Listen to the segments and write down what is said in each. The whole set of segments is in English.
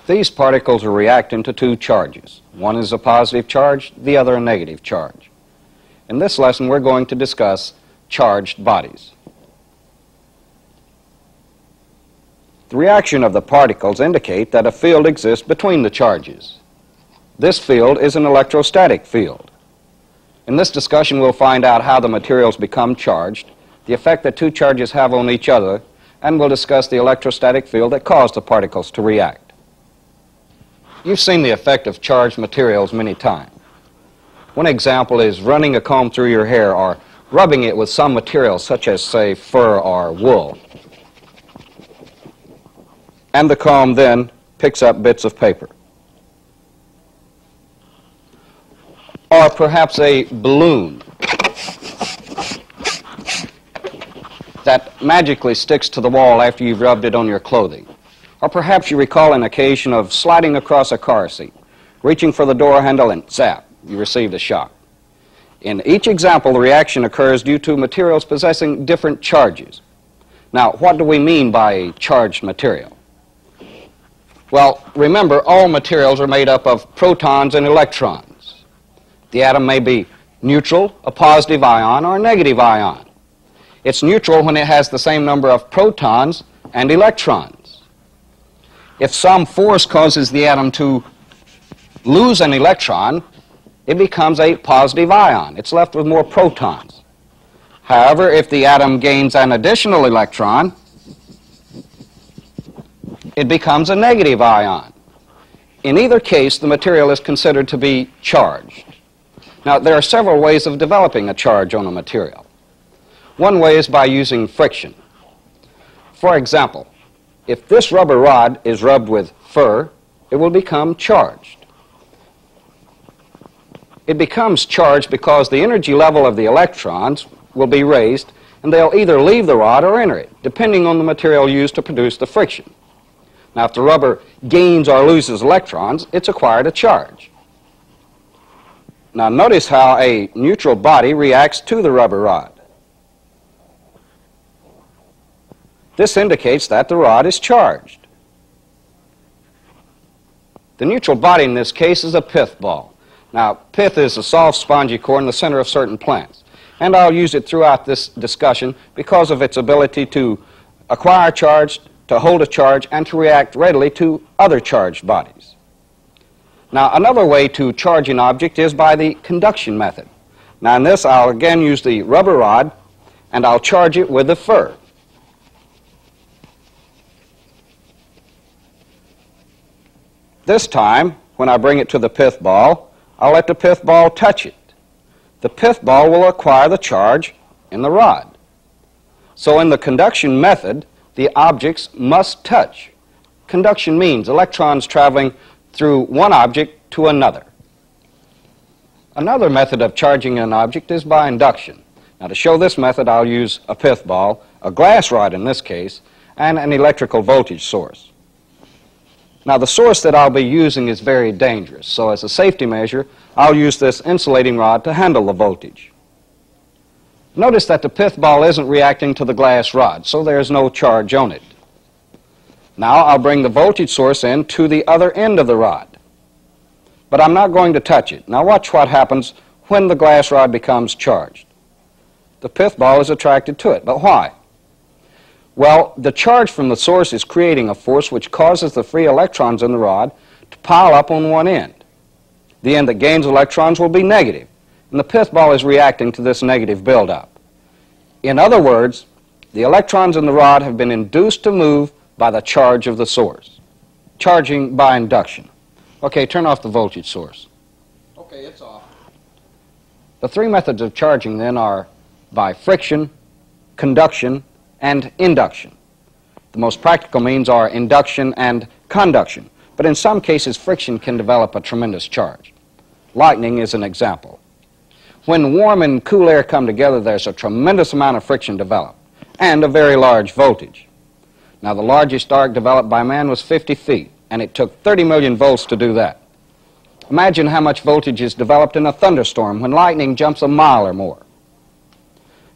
These particles will react into two charges. One is a positive charge, the other a negative charge. In this lesson, we're going to discuss charged bodies. The reaction of the particles indicate that a field exists between the charges. This field is an electrostatic field. In this discussion, we'll find out how the materials become charged, the effect that two charges have on each other, and we'll discuss the electrostatic field that caused the particles to react. You've seen the effect of charged materials many times. One example is running a comb through your hair or rubbing it with some material such as, say, fur or wool. And the comb then picks up bits of paper. Or perhaps a balloon that magically sticks to the wall after you've rubbed it on your clothing. Or perhaps you recall an occasion of sliding across a car seat, reaching for the door handle and zap, you received a shock. In each example, the reaction occurs due to materials possessing different charges. Now, what do we mean by a charged material? Well, remember, all materials are made up of protons and electrons. The atom may be neutral, a positive ion, or a negative ion. It's neutral when it has the same number of protons and electrons. If some force causes the atom to lose an electron, it becomes a positive ion. It's left with more protons. However, if the atom gains an additional electron, it becomes a negative ion. In either case, the material is considered to be charged. Now, there are several ways of developing a charge on a material. One way is by using friction. For example, if this rubber rod is rubbed with fur, it will become charged. It becomes charged because the energy level of the electrons will be raised, and they'll either leave the rod or enter it, depending on the material used to produce the friction. Now, if the rubber gains or loses electrons, it's acquired a charge. Now, notice how a neutral body reacts to the rubber rod. This indicates that the rod is charged. The neutral body in this case is a pith ball. Now, pith is a soft, spongy core in the center of certain plants, and I'll use it throughout this discussion because of its ability to acquire a charge, to hold a charge, and to react readily to other charged bodies. Now, another way to charge an object is by the conduction method. Now, in this, I'll again use the rubber rod, and I'll charge it with the fur. This time, when I bring it to the pith ball, I'll let the pith ball touch it. The pith ball will acquire the charge in the rod. So in the conduction method, the objects must touch. Conduction means electrons traveling through one object to another. Another method of charging an object is by induction. Now, to show this method, I'll use a pith ball, a glass rod in this case, and an electrical voltage source. Now, the source that I'll be using is very dangerous, so as a safety measure, I'll use this insulating rod to handle the voltage. Notice that the pith ball isn't reacting to the glass rod, so there's no charge on it. Now, I'll bring the voltage source in to the other end of the rod, but I'm not going to touch it. Now, watch what happens when the glass rod becomes charged. The pith ball is attracted to it, but why? Well, the charge from the source is creating a force which causes the free electrons in the rod to pile up on one end. The end that gains electrons will be negative, and the pith ball is reacting to this negative buildup. In other words, the electrons in the rod have been induced to move by the charge of the source. Charging by induction. Okay, turn off the voltage source. Okay, it's off. The three methods of charging then are by friction, conduction, and induction. The most practical means are induction and conduction, but in some cases friction can develop a tremendous charge. Lightning is an example. When warm and cool air come together, there's a tremendous amount of friction developed, and a very large voltage. Now, the largest arc developed by man was 50 feet, and it took 30 million volts to do that. Imagine how much voltage is developed in a thunderstorm when lightning jumps a mile or more.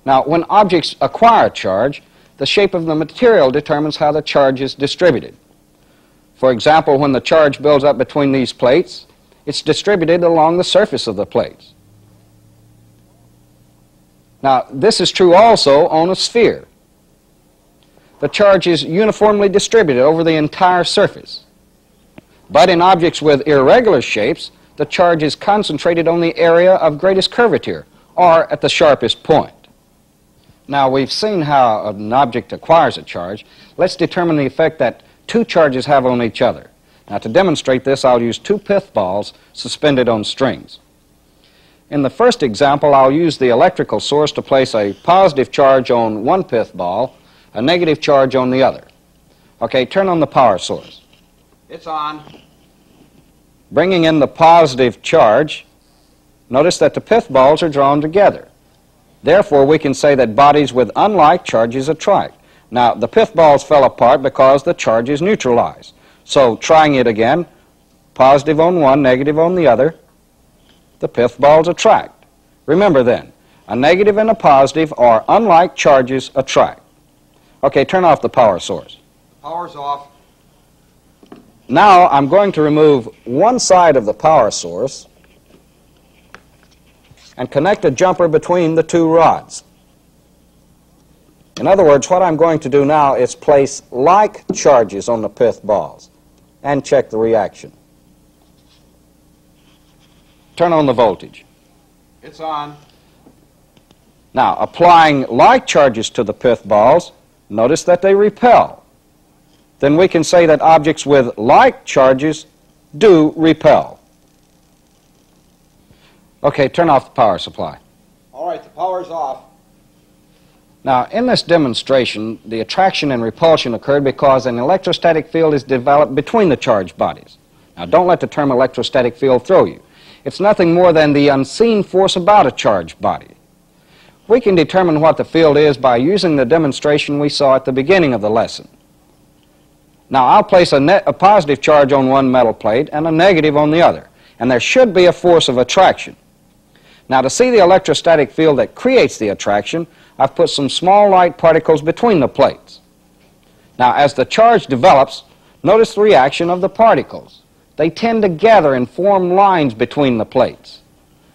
Now, when objects acquire charge, the shape of the material determines how the charge is distributed. For example, when the charge builds up between these plates, it's distributed along the surface of the plates. Now, this is true also on a sphere. The charge is uniformly distributed over the entire surface. But in objects with irregular shapes, the charge is concentrated on the area of greatest curvature, or at the sharpest point. Now, we've seen how an object acquires a charge. Let's determine the effect that two charges have on each other. Now, to demonstrate this, I'll use two pith balls suspended on strings. In the first example, I'll use the electrical source to place a positive charge on one pith ball, a negative charge on the other. Okay, turn on the power source. It's on. Bringing in the positive charge, notice that the pith balls are drawn together. Therefore, we can say that bodies with unlike charges attract. Now, the pith balls fell apart because the charge is neutralized. So, trying it again, positive on one, negative on the other, the pith balls attract. Remember then, a negative and a positive or unlike charges attract. Okay, turn off the power source. Power's off. Now I'm going to remove one side of the power source and connect a jumper between the two rods. In other words, what I'm going to do now is place like charges on the pith balls and check the reaction. Turn on the voltage. It's on. Now, applying like charges to the pith balls, notice that they repel. Then we can say that objects with like charges do repel. Okay, turn off the power supply. All right, the power's off. Now, in this demonstration, the attraction and repulsion occurred because an electrostatic field is developed between the charged bodies. Now, don't let the term electrostatic field throw you. It's nothing more than the unseen force about a charged body. We can determine what the field is by using the demonstration we saw at the beginning of the lesson. Now, I'll place a positive charge on one metal plate and a negative on the other, and there should be a force of attraction. Now, to see the electrostatic field that creates the attraction, I've put some small light particles between the plates. Now, as the charge develops, notice the reaction of the particles. They tend to gather and form lines between the plates.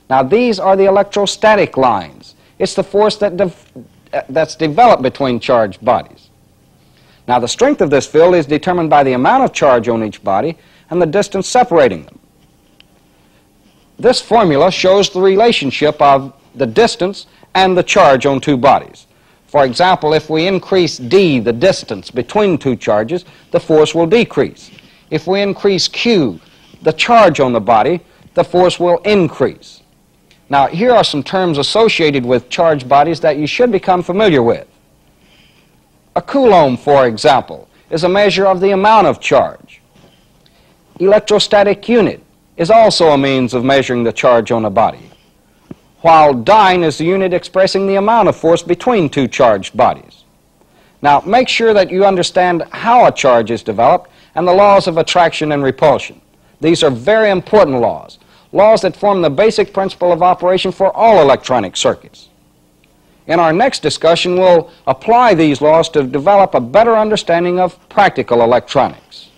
Now, these are the electrostatic lines. It's the force that's developed between charged bodies. Now, the strength of this field is determined by the amount of charge on each body and the distance separating them. This formula shows the relationship of the distance and the charge on two bodies. For example, if we increase d, the distance between two charges, the force will decrease. If we increase q, the charge on the body, the force will increase. Now, here are some terms associated with charged bodies that you should become familiar with. A coulomb, for example, is a measure of the amount of charge. Electrostatic unit is also a means of measuring the charge on a body, while dyne is the unit expressing the amount of force between two charged bodies. Now, make sure that you understand how a charge is developed and the laws of attraction and repulsion. These are very important laws, laws that form the basic principle of operation for all electronic circuits. In our next discussion, we'll apply these laws to develop a better understanding of practical electronics.